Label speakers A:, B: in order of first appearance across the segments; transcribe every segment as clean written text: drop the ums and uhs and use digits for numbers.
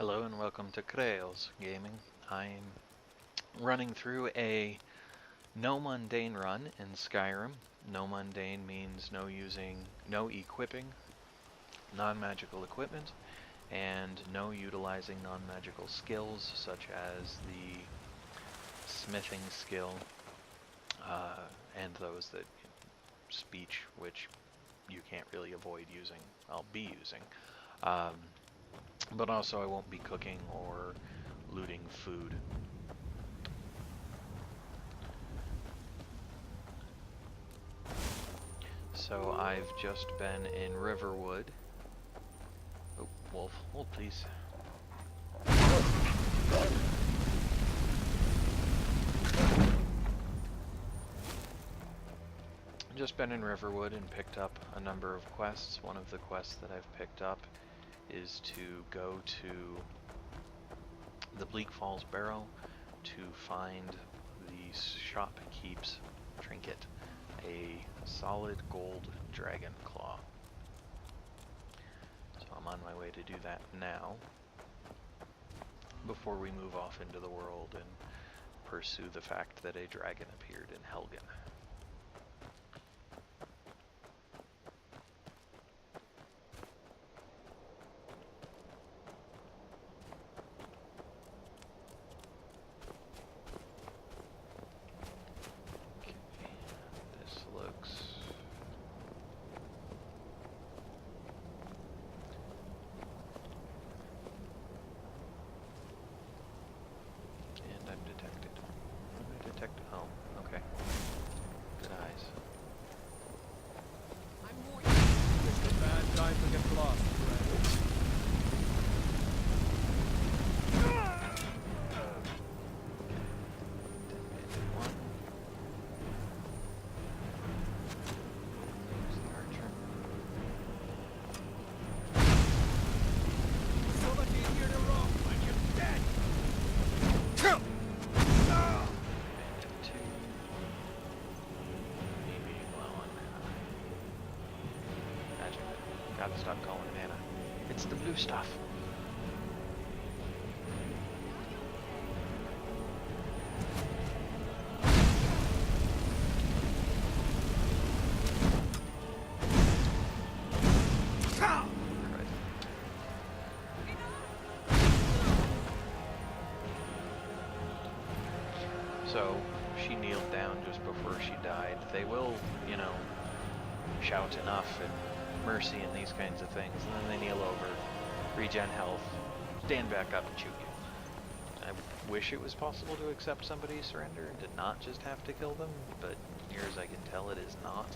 A: Hello and welcome to Creos Gaming. I'm running through a no mundane run in Skyrim. No mundane means no equipping non-magical equipment, and no utilizing non-magical skills such as the smithing skill and those that speech, which you can't really avoid using. I'll be using. Um, But also I won't be cooking or looting food. So I've just been in Riverwood. Oh, wolf, hold please. Just been in Riverwood and picked up a number of quests. One of the quests that I've picked up is to go to the Blaeak Falls Barrow to find the shopkeep's trinket, a solid gold dragon claw. So I'm on my way to do that now, before we move off into the world and pursue the fact that a dragon appeared in Helgen. Gotta stop calling mana. It's the blue stuff. So, she kneeled down just before she died. They will, shout enough and mercy and these kinds of things, and then they kneel over, regen health, stand back up and shoot you. I wish it was possible to accept somebody's surrender and to not just have to kill them, but near as I can tell it is not,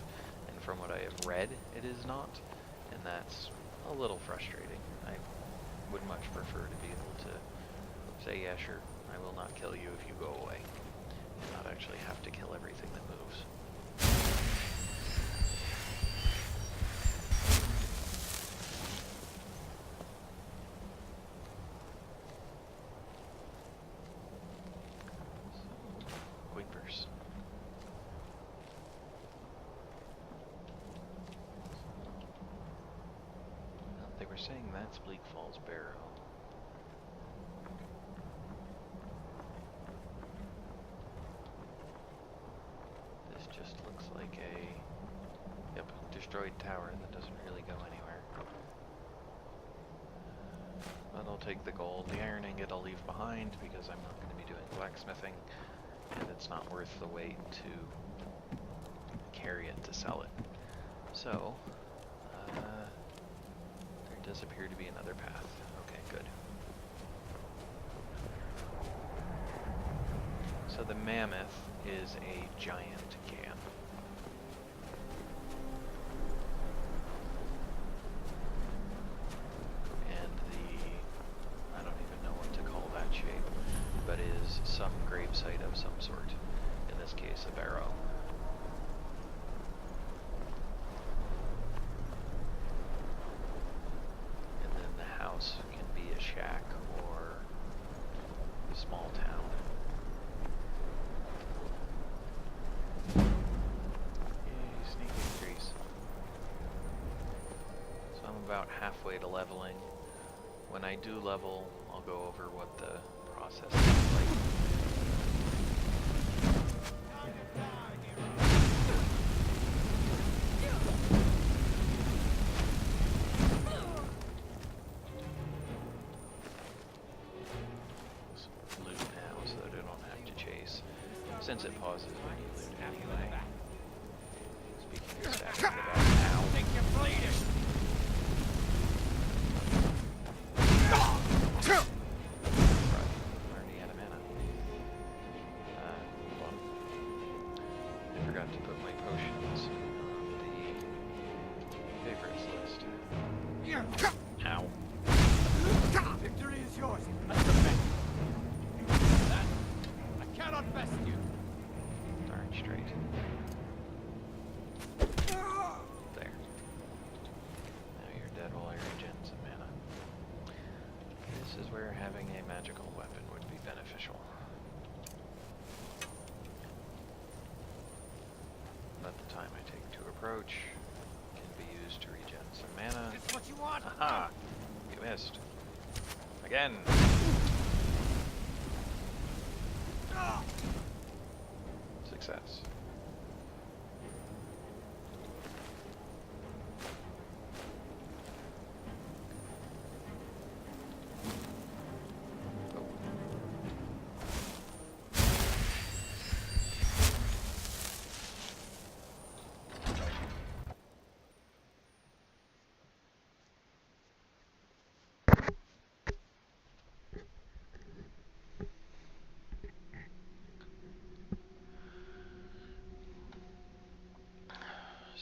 A: and from what I have read it is not, and that's a little frustrating. I would much prefer to be able to say, yeah sure, I will not kill you if you go away, and not actually have to kill everything that moves. Saying that's Blaeak Falls Barrow. This just looks like a destroyed tower that doesn't really go anywhere. But I'll take the gold. The iron ingot I'll leave behind because I'm not going to be doing blacksmithing, and it's not worth the wait to carry it to sell it. So does appear to be another path. Okay, good. So the mammoth is a giant can. And I don't even know what to call that shape, but is some gravesite of some sort. In this case, a barrow. Can be a shack or a small town. Yay, sneaking trees. So I'm about halfway to leveling. when I do level, I'll go over what the process is like. Loot now so that I don't have to chase, since it pauses when you loot anyway. Speaking of stacking the back now. I think you're bleeding! Already out of mana. Hold on. I forgot to put my potions on the favorites list. Ow.
B: Victory is yours. That's the thing. That I cannot best you.
A: Darn straight. There. Now you're dead while I regen some mana. This is where having a magical weapon would be beneficial. But the time I take to approach can be used to regen some mana.
B: It's what you want.
A: Aha! You missed. Again! Success.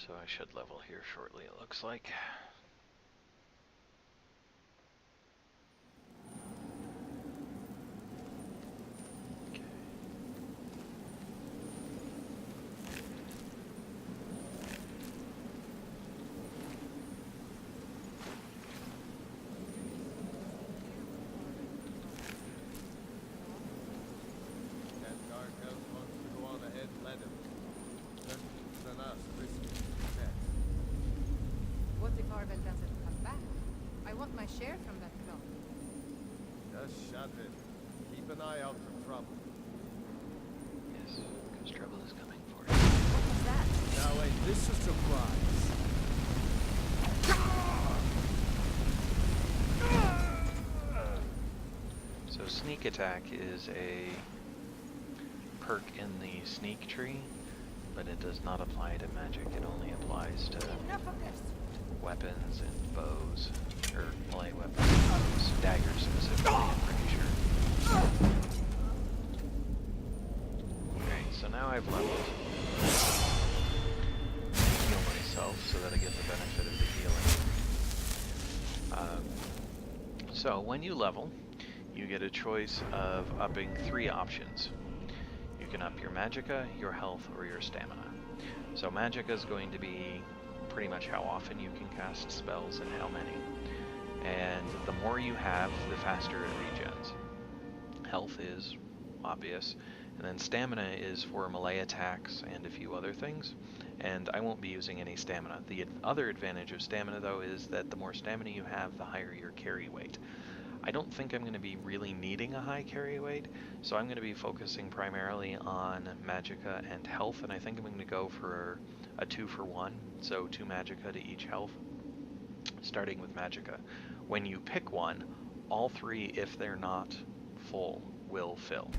A: So I should level here shortly, it looks like. Okay.
B: That dark elf wants to go on ahead and let him. Than us, risky.
C: What if Arvel doesn't come back? I want my share from that cloth.
B: Just shut it. Keep an eye out for trouble.
A: Yes, because trouble is coming for you.
C: What was that?
B: Now ain't this a surprise?
A: So sneak attack is a perk in the sneak tree, but it does not apply to magic. It only applies to
C: Enough of this.
A: weapons and bows, or melee weapons, bows, daggers specifically, I'm pretty sure. Okay, so now I've leveled. Heal myself so that I get the benefit of the healing. So when you level, you get a choice of upping 3 options. You can up your magicka, your health, or your stamina. So magicka is going to be pretty much how often you can cast spells and how many. And the more you have, the faster it regens. Health is obvious. And then stamina is for melee attacks and a few other things. And I won't be using any stamina. The other advantage of stamina, though, is that the more stamina you have, the higher your carry weight. I don't think I'm going to be really needing a high carry weight, so I'm going to be focusing primarily on magicka and health, and I think I'm going to go for a 2-for-1, so 2 magicka to each health, starting with magicka. When you pick one, all 3, if they're not full, will fill.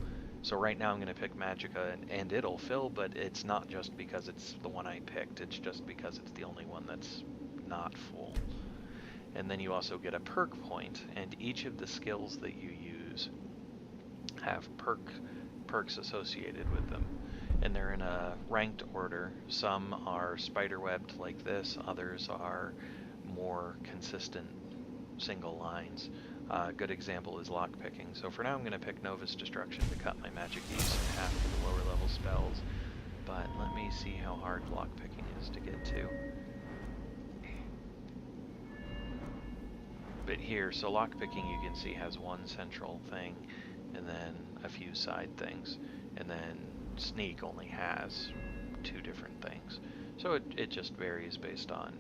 A: So right now I'm going to pick magicka, and it'll fill, but it's not just because it's the one I picked, it's just because it's the only one that's not full. And then you also get a perk point, and each of the skills that you use have perks associated with them. And they're in a ranked order. Some are spiderwebbed like this, others are more consistent single lines. A good example is lockpicking. So for now I'm going to pick Novice Destruction to cut my magic use in half for the lower level spells. But let me see how hard lockpicking is to get to. But here, so lockpicking you can see has one central thing and then a few side things, and then sneak only has 2 different things. So it just varies based on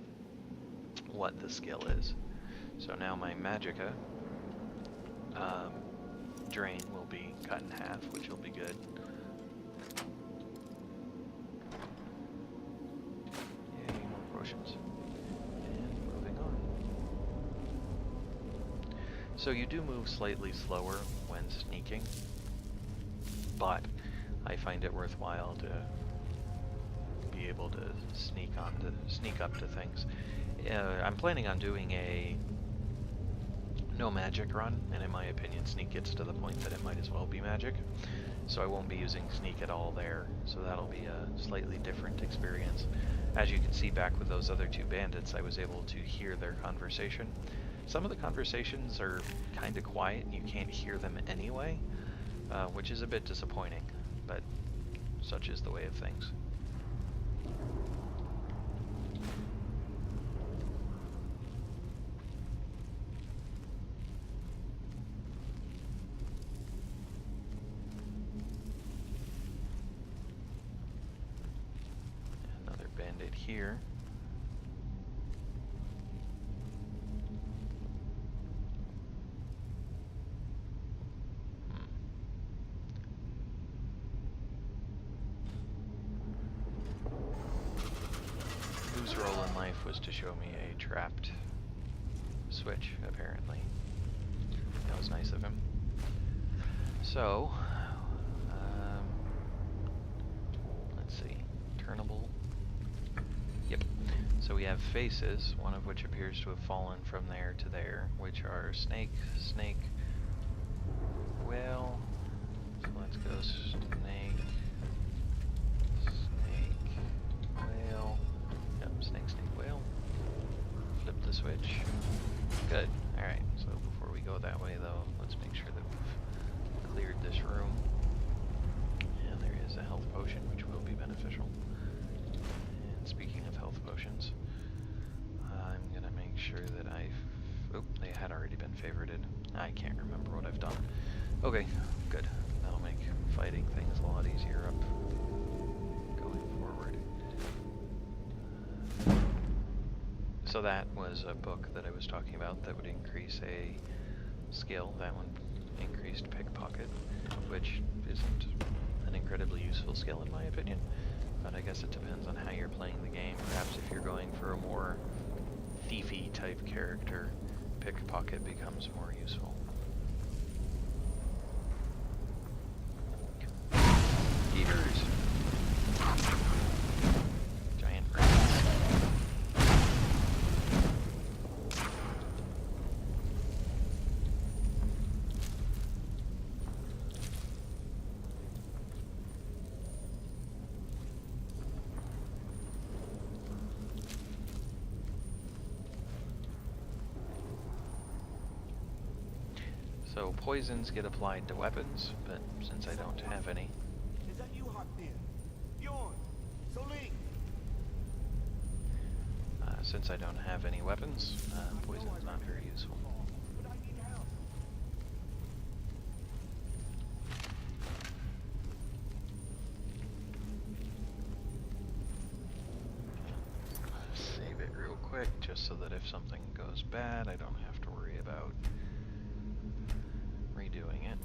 A: what the skill is. So now my magicka drain will be cut in half, which will be good. Yay, more potions. And moving on. So you do move slightly slower when sneaking, but I find it worthwhile to be able to sneak up to things. I'm planning on doing a no magic run, and in my opinion sneak gets to the point that it might as well be magic, so I won't be using sneak at all there, so that'll be a slightly different experience. As you can see, back with those other two bandits, I was able to hear their conversation. Some of the conversations are kind of quiet and you can't hear them anyway, which is a bit disappointing, but such is the way of things. Another bandit here. Whose role in life was to show me a trapped switch, apparently. That was nice of him. So, let's see. Turnable. Yep. So we have faces, one of which appears to have fallen from there to there, which are snake, snake, whale. So let's go snake, snake, whale. Yep, snake, snake, whale. Flip the switch. Good. Alright, so before we go that way though, let's make sure that we've cleared this room. And there is a health potion, which will be beneficial. And speaking of health potions, I'm gonna make sure that I've... Oh, they had already been favorited. I can't remember what I've done. Okay, good. That'll make fighting things a lot easier up going forward. So that was a book that I was talking about that would increase a skill. That one increased pickpocket, which isn't an incredibly useful skill in my opinion, but I guess it depends on how you're playing the game. Perhaps if you're going for a more thiefy type character, pickpocket becomes more useful. Eaters. Giant rats. So poisons get applied to weapons, but since I don't have any,
B: Is that you, Haknir? Bjorn? Soling?
A: since I don't have any weapons, poison's not very useful.
B: But I need help.
A: Save it real quick, just so that if something goes bad, I don't have to worry about redoing it.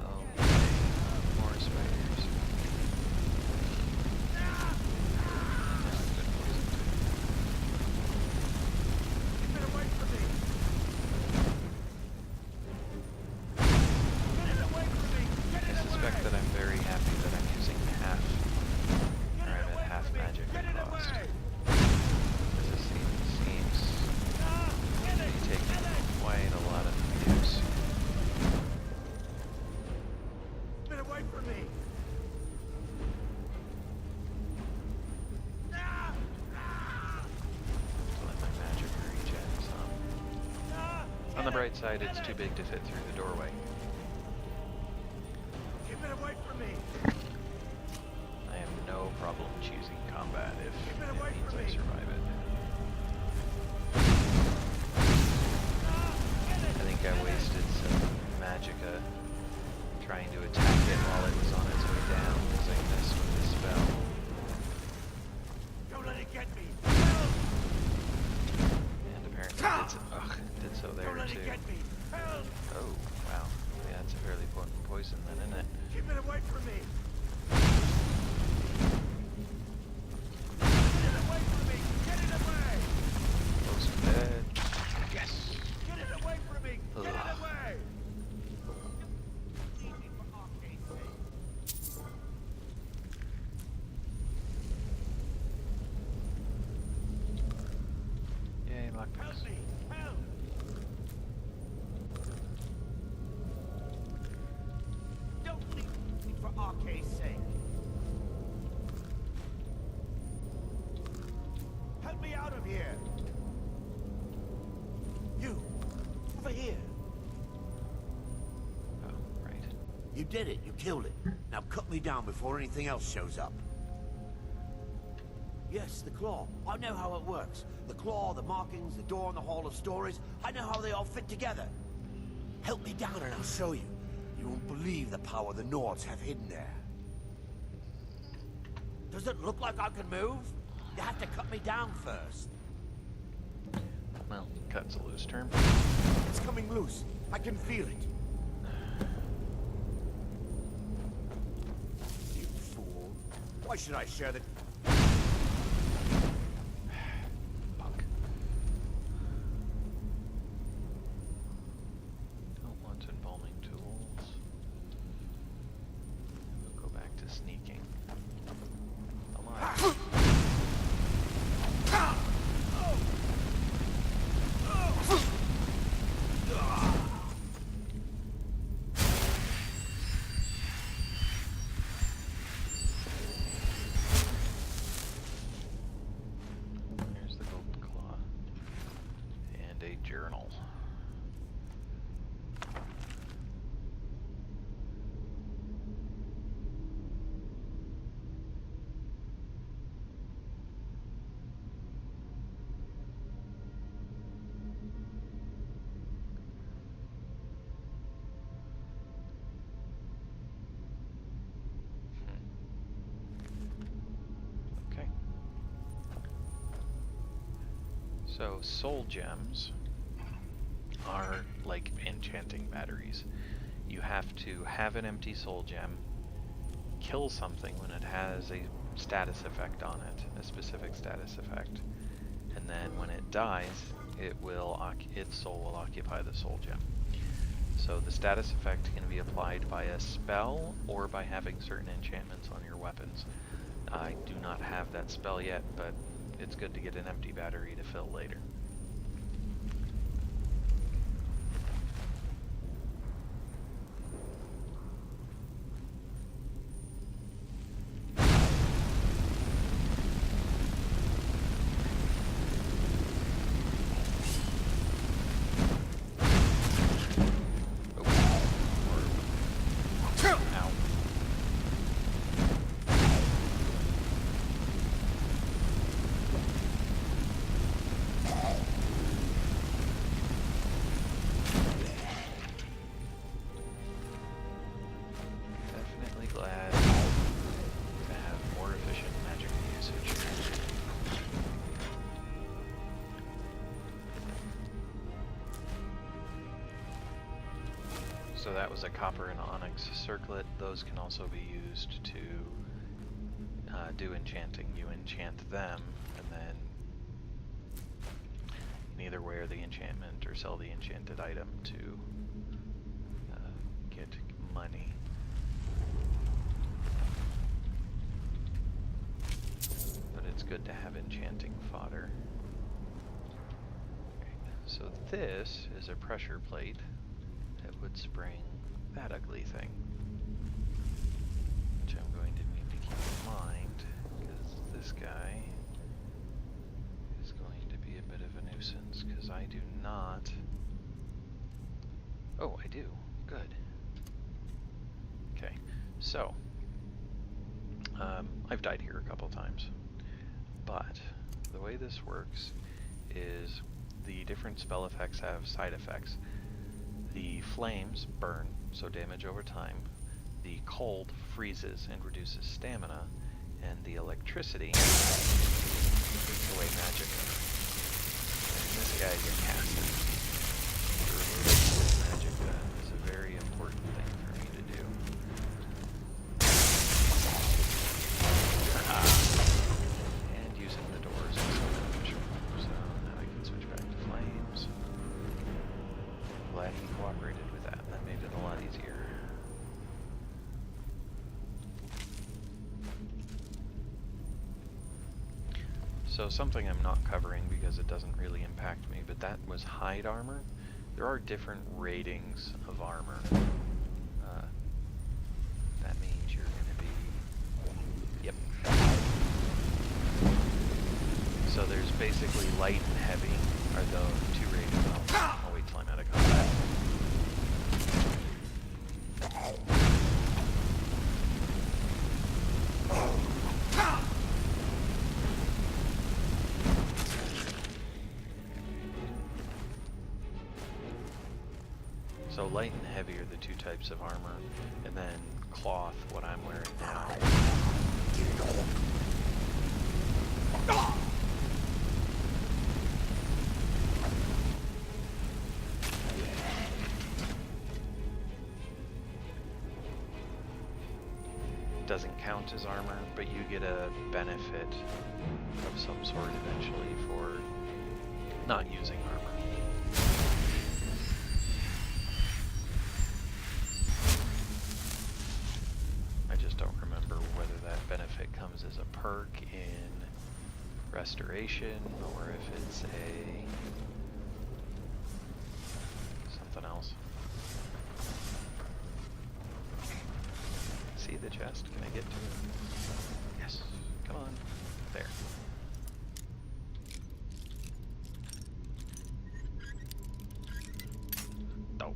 A: Oh, more spiders.
B: Keep it away from me! Get it away from me! Get it
A: I suspect
B: away!
A: that I'm very happy that I'm using half, or I'm at half magic
B: Get it
A: cost.
B: away!
A: This seems
B: Get
A: to
B: it!
A: be taking
B: Get it!
A: quite a lot of abuse.
B: Get away from me!
A: To let my magic regen some. On the bright side, it's too big to fit through the doorway.
B: Keep it away from me!
A: I have no problem choosing combat if
B: Keep it
A: it
B: away
A: means
B: from
A: I
B: me.
A: survive it. I think I wasted some magicka trying to attack it while it was on its way down because I missed with the spell. poison then, isn't it?
B: Keep it away from me! Get it away from me! Get it away!
A: Poison dead. Yes!
B: Get it away from me! Get it
A: Ugh.
B: away!
A: Yay, lockpicks.
B: Help me! Help! Don't leave me for Arcade's sake. Help me out of here! You! Over here!
A: Oh, right.
D: You did it. You killed it. Now cut me down before anything else shows up. Yes, the claw. I know how it works. The claw, the markings, the door in the Hall of Stories. I know how they all fit together. Help me down and I'll show you. You won't believe the power the Nords have hidden there. Does it look like I can move? You have to cut me down first.
A: Well, cut's a loose term.
B: It's coming loose. I can feel it.
D: You fool. Why should I share the...
A: Punk. Don't want embalming tools. We'll go back to sneaking. Alive. There's the golden claw. And a journal. Okay. So, soul gems are like enchanting batteries. You have to have an empty soul gem, kill something when it has a status effect on it, a specific status effect, and then when it dies, its soul will occupy the soul gem. So the status effect can be applied by a spell or by having certain enchantments on your weapons. I do not have that spell yet, but it's good to get an empty battery to fill later. Ow. Definitely glad to have more efficient magic usage. So that was a copper and onyx circlet. Those can also be used to do enchanting. You enchant them, and then you can either wear the enchantment or sell the enchanted item to get money. But it's good to have enchanting fodder. Okay, so this is a pressure plate that would spring that ugly thing, which I'm going to need to keep in mind, because this guy is going to be a bit of a nuisance, because I do not... Oh, I do. Good. Okay, so, I've died here a couple times, but the way this works is the different spell effects have side effects. The flames burn, so damage over time. The cold freezes and reduces stamina. And the electricity takes away magic. And this guy is a caster. Removing magic is a very important thing for me to do. So something I'm not covering because it doesn't really impact me, but that was hide armor. There are different ratings of armor. That means you're going to be... Yep. So there's basically light and heavy are the two ratings. I'll wait till I'm out of combat. So light and heavy are the two types of armor, and then cloth, what I'm wearing now. Doesn't count as armor, but you get a benefit of some sort eventually for not using armor. Benefit comes as a perk in restoration, or if it's something else. See the chest? Can I get to it? Yes. Come on. There. Oh.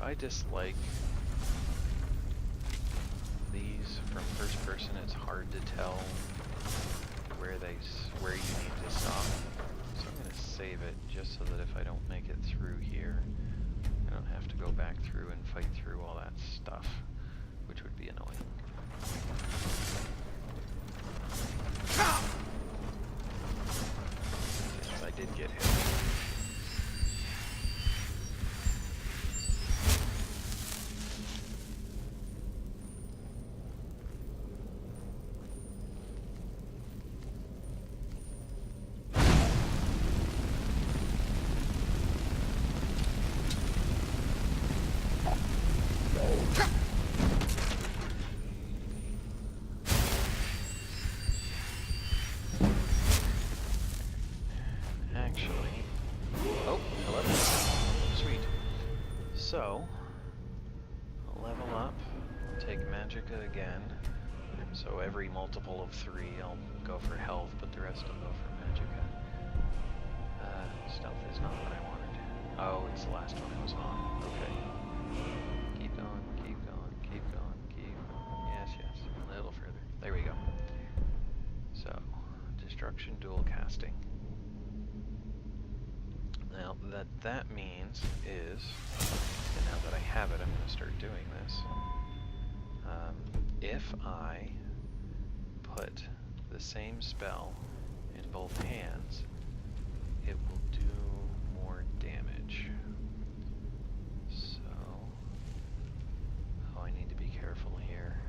A: I dislike these from first person. It's hard to tell where you need to stop. So I'm going to save it just so that if I don't make it through here, I don't have to go back through and fight through all that stuff, which would be annoying. Yes, I did get hit. So, I'll level up, take Magicka again. So every multiple of 3 I'll go for health, but the rest will go for Magicka. Stealth is not what I wanted. Oh, it's the last one I was on. Okay. Keep going, keep going, keep going, keep going. Yes, yes. A little further. There we go. So, Destruction Dual Casting. Now, that means is, and now that I have it, I'm going to start doing this. If I put the same spell in both hands, it will do more damage. So, oh, I need to be careful here.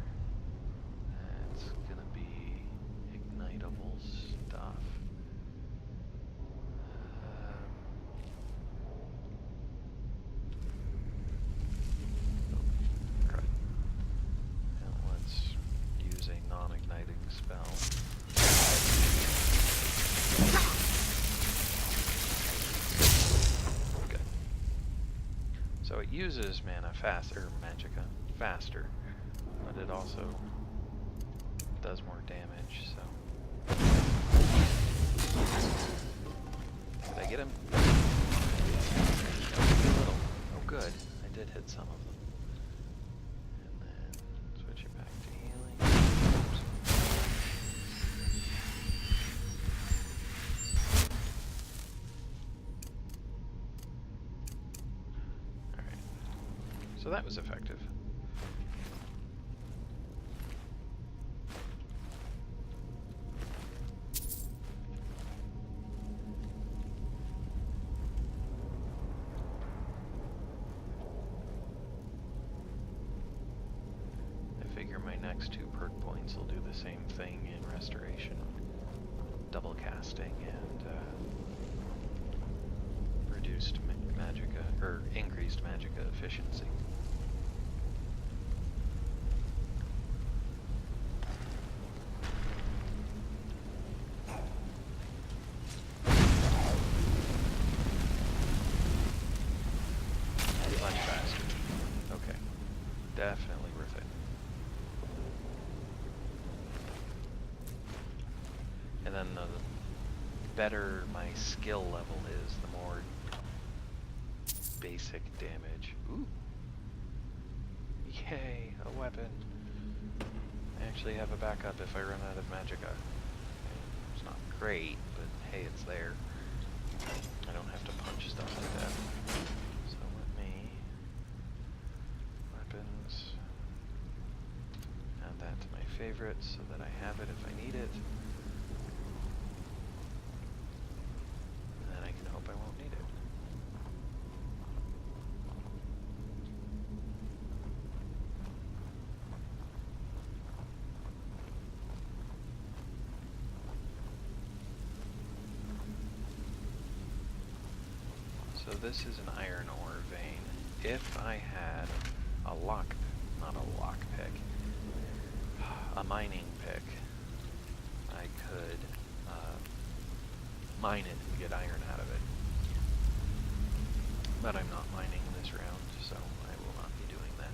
A: It's going to be ignitable stuff. Spell. Good. So it uses mana faster, Magicka faster, but it also does more damage, so. Did I get him? A little. Oh good, I did hit some of them. And then switch it back to healing. So that was effective. I figure my next 2 perk points will do the same thing in restoration. Double casting and efficiency. Much faster. Okay. Definitely worth it. And then the better my skill level is, the more basic damage. Ooh. Yay, a weapon. I actually have a backup if I run out of magicka. It's not great, but hey, it's there. I don't have to punch stuff like that. So let me... weapons. Add that to my favorites so that I have it if I need it. And then I can hope I won't need it. So this is an iron ore vein. If I had a a mining pick, I could mine it and get iron out of it. But I'm not mining this round, so I will not be doing that.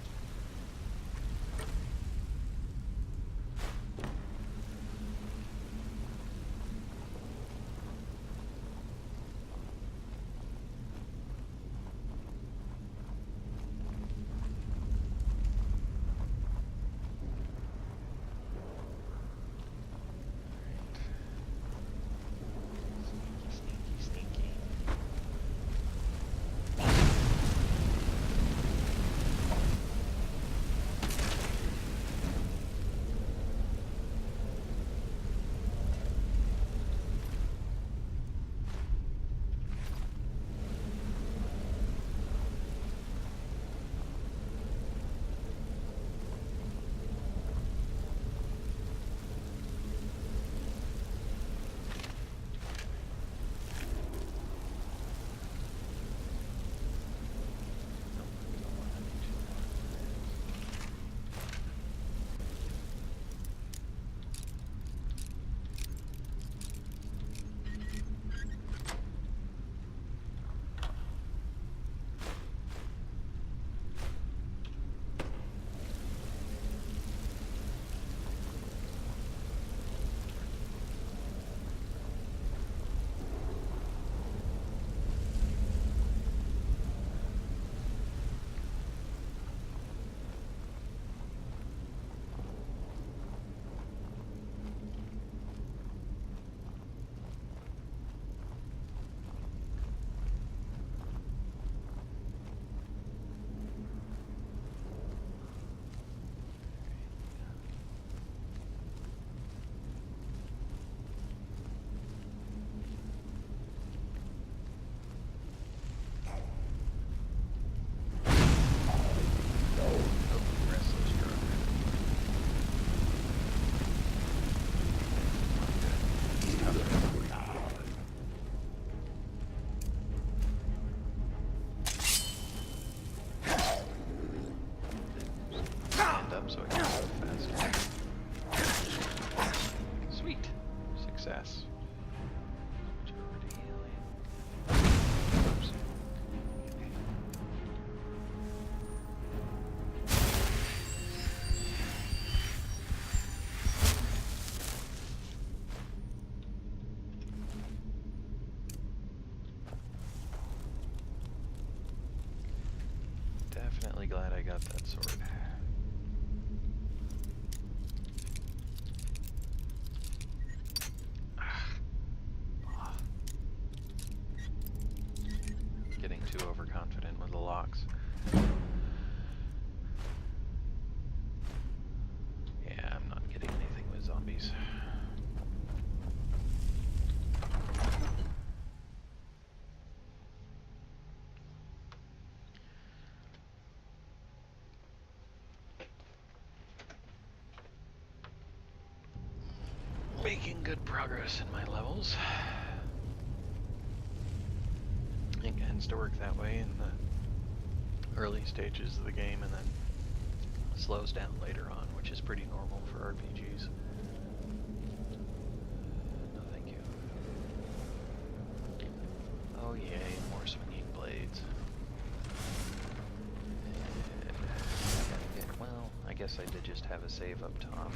A: So I can go faster. Sweet. Success. Oops. Definitely glad I got that sword. Getting too overconfident with the locks. Yeah, I'm not getting anything with zombies. Making good progress in my levels. I think it tends to work that way in the early stages of the game and then slows down later on, which is pretty normal for RPGs. No, thank you. Oh yay, more swinging blades. Well, I guess I did just have a save up top,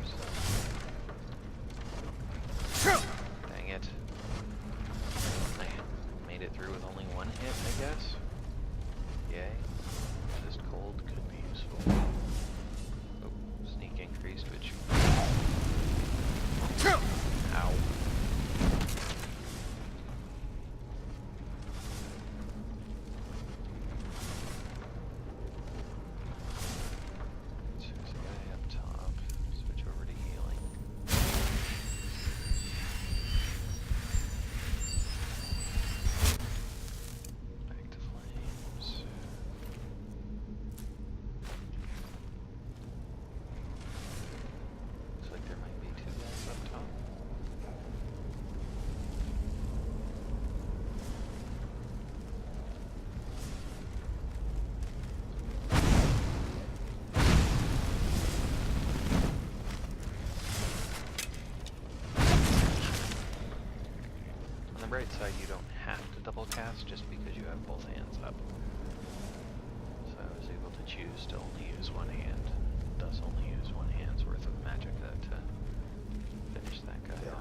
A: so... Dang it. I made it through with only one hit, I guess. Yay. This cold could be useful. Oh, sneak increased, which... Ow. So there's a guy up top. Switch over to healing. Back to flames. Looks like there might be two guys up top. On the bright side, you don't have to double cast just because you have both hands up. So I was able to choose to only use one hand, thus only use one hand's worth of magic to finish that guy off.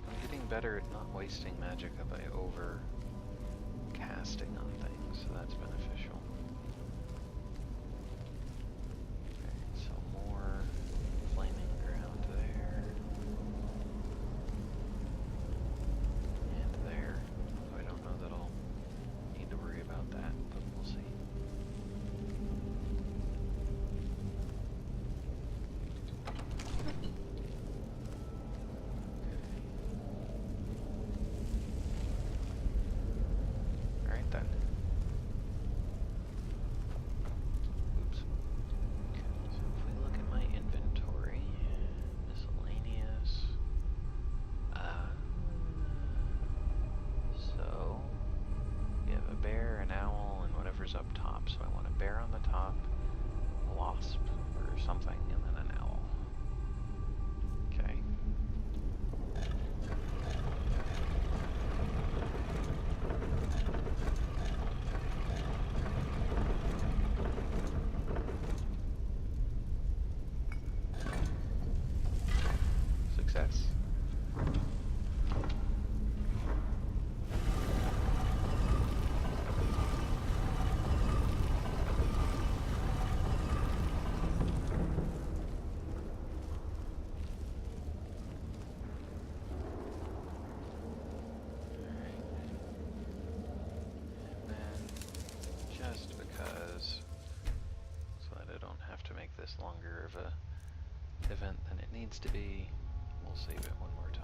A: I'm getting better at not wasting magicka by over casting on things, so that's beneficial. Okay, so more flaming ground there. And there. So I don't know that I'll need to worry about that, but we'll see. Alright then. Oops. So if we look at my inventory, miscellaneous. So we have a bear, an owl, and whatever's up top. So I want a bear on the top, a wasp or something, and then an owl. Okay. Success. And then, just because, so that I don't have to make this longer of a event than it needs to be, we'll save it one more time.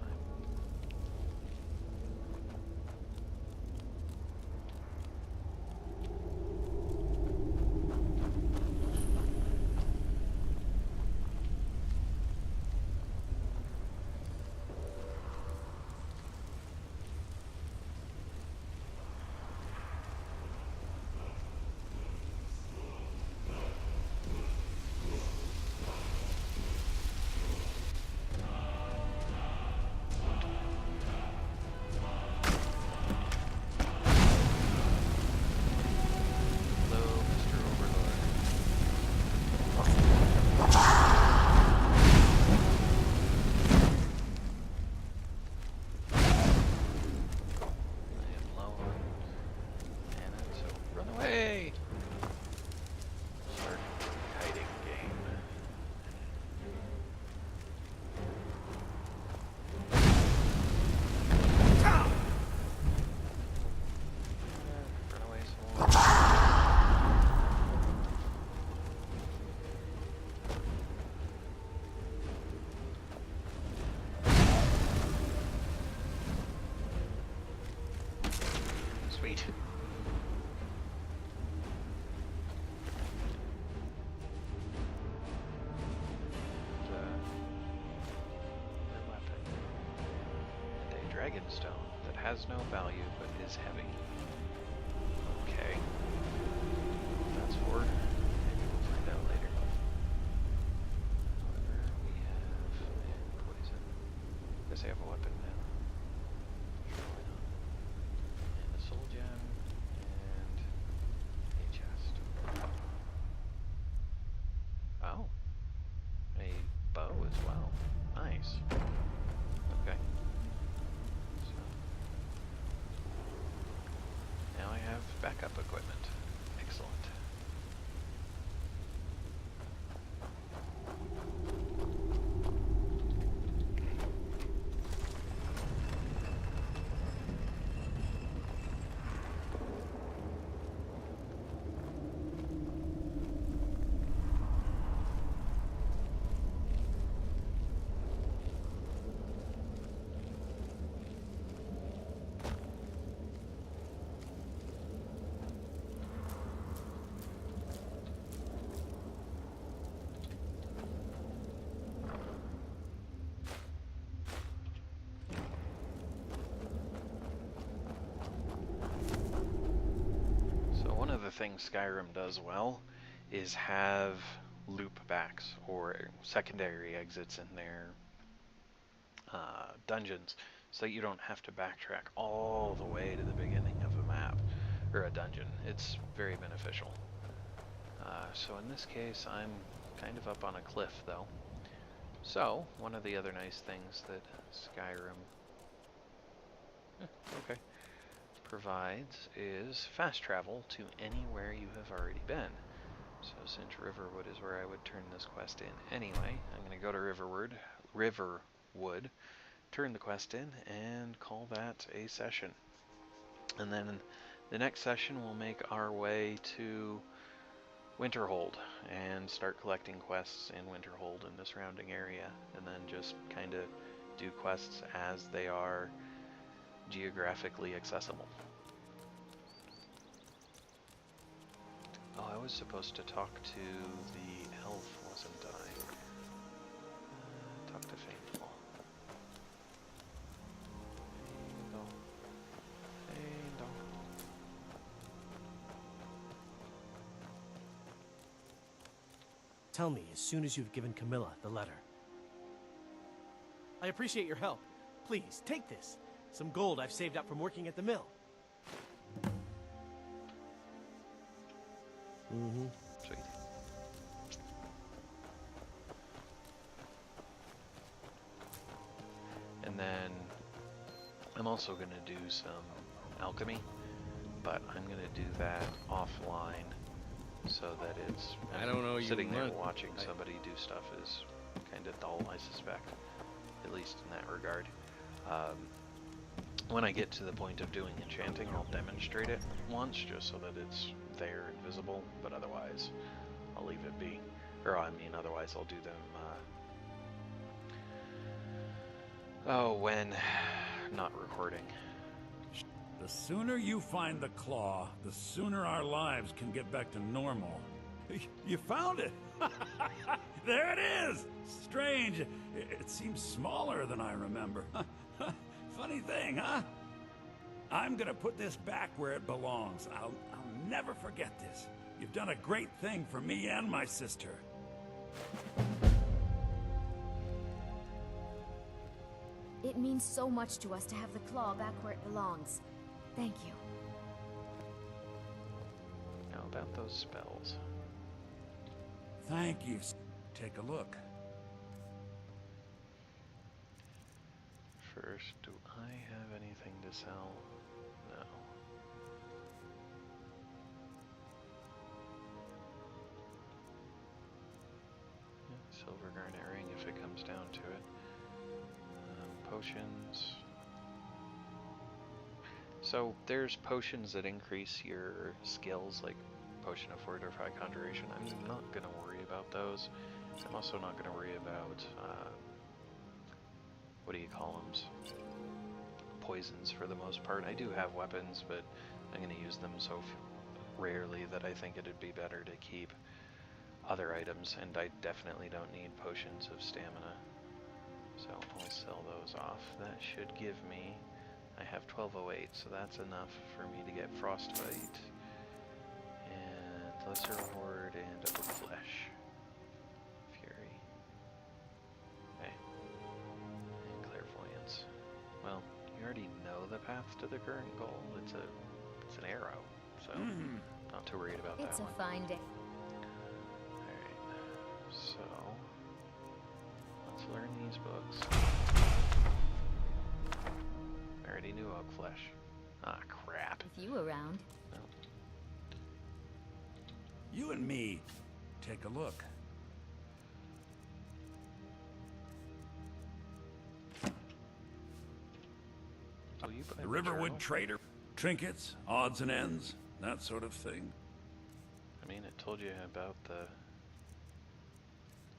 A: dragon stone that has no value but is heavy. Okay. That's for. Maybe we'll find out later. However, we have poison. Guess I have a weapon now. Sure, why not? And a soul gem. And a chest. Oh. A bow as well. Nice. Okay. So now I have backup equipment. Excellent. Thing Skyrim does well is have loop backs or secondary exits in their dungeons, so that you don't have to backtrack all the way to the beginning of a map or a dungeon. It's very beneficial. So in this case, I'm kind of up on a cliff though. So one of the other nice things that Skyrim provides is fast travel to anywhere you have already been. So since Riverwood is where I would turn this quest in anyway, I'm going to go to Riverwood, turn the quest in, and call that a session. And then the next session we'll make our way to Winterhold and start collecting quests in Winterhold and the surrounding area, and then just kind of do quests as they are geographically accessible. Oh, I was supposed to talk to the elf, wasn't I? Talk to Faithful. Faithful.
E: Tell me as soon as you've given Camilla the letter. I appreciate your help. Please, take this. Some gold I've saved up from working at the mill.
A: Sweet. And then I'm also going to do some alchemy, but I'm going to do that offline so that it's
F: I don't know,
A: sitting there
F: you
A: watching somebody do stuff is kind of dull, I suspect, at least in that regard. When I get to the point of doing enchanting, I'll demonstrate it once, just so that it's there and visible, but otherwise I'll leave it be. Or I mean, otherwise I'll do them, when not recording.
B: The sooner you find the claw, the sooner our lives can get back to normal. You found it! There it is! Strange. It seems smaller than I remember. Funny thing, huh? I'm gonna put this back where it belongs. I'll never forget this. You've done a great thing for me and my sister.
G: It means so much to us to have the claw back where it belongs. Thank you.
A: Now about those spells.
B: Thank you. Take a look.
A: First, do I have anything to sell? No. Yeah, silver garnet ring if it comes down to it. Potions. So there's potions that increase your skills, like Potion of Fortified Conjuration. I'm not going to worry about those. I'm also not going to worry about, what do you call them? Poisons for the most part. I do have weapons, but I'm going to use them so rarely that I think it'd be better to keep other items, and I definitely don't need potions of stamina. So I'll sell those off. That should give me I have 1208, so that's enough for me to get Frostbite, and Lesser Horde, and Oak Flesh. Fury. Okay. And Clairvoyance. Well, you already know the path to the current goal. It's an arrow, so not too worried about
G: It's
A: that
G: a
A: one.
G: fine day.
A: Alright, so let's learn these books. I already knew Oak Flesh. Ah, crap.
G: If you around.
A: No.
B: You and me, take a look.
A: Oh, you put
B: The
A: in
B: Riverwood
A: journal?
B: Trader. Trinkets, odds and ends, that sort of thing.
A: I mean, it told you about the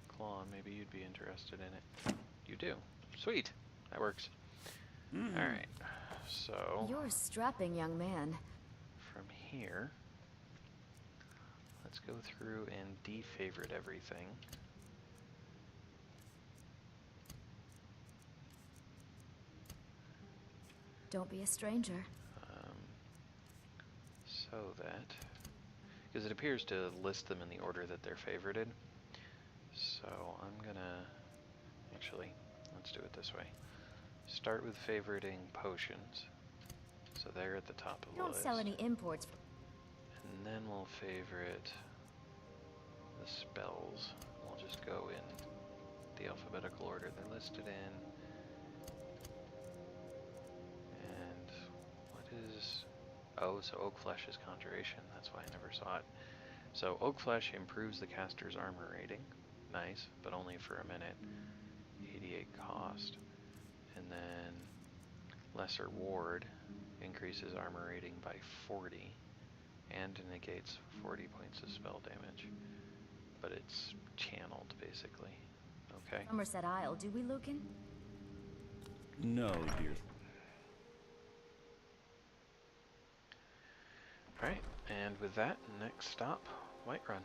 A: claw. Maybe you'd be interested in it. You do. Sweet. That works. Alright. So,
G: You're a strapping young man.
A: from here, let's go through and defavorite everything.
G: Don't be a stranger.
A: So that, because it appears to list them in the order that they're favorited. So I'm gonna, actually, let's do it this way. Start with favoriting potions. So they're at the top of
G: We
A: the
G: don't
A: list.
G: sell any imports.
A: And then we'll favorite the spells. We'll just go in the alphabetical order they're listed in. And what is... Oh, so Oak Flesh is Conjuration. That's why I never saw it. So Oak Flesh improves the caster's armor rating. Nice, but only for a minute. 88 cost. And then Lesser Ward increases armor rating by 40 and negates 40 points of spell damage. But it's channeled, basically. Okay.
G: Somerset Isle, do we, Lucan?
B: No, dear.
A: Alright, and with that, next stop, Whiterun.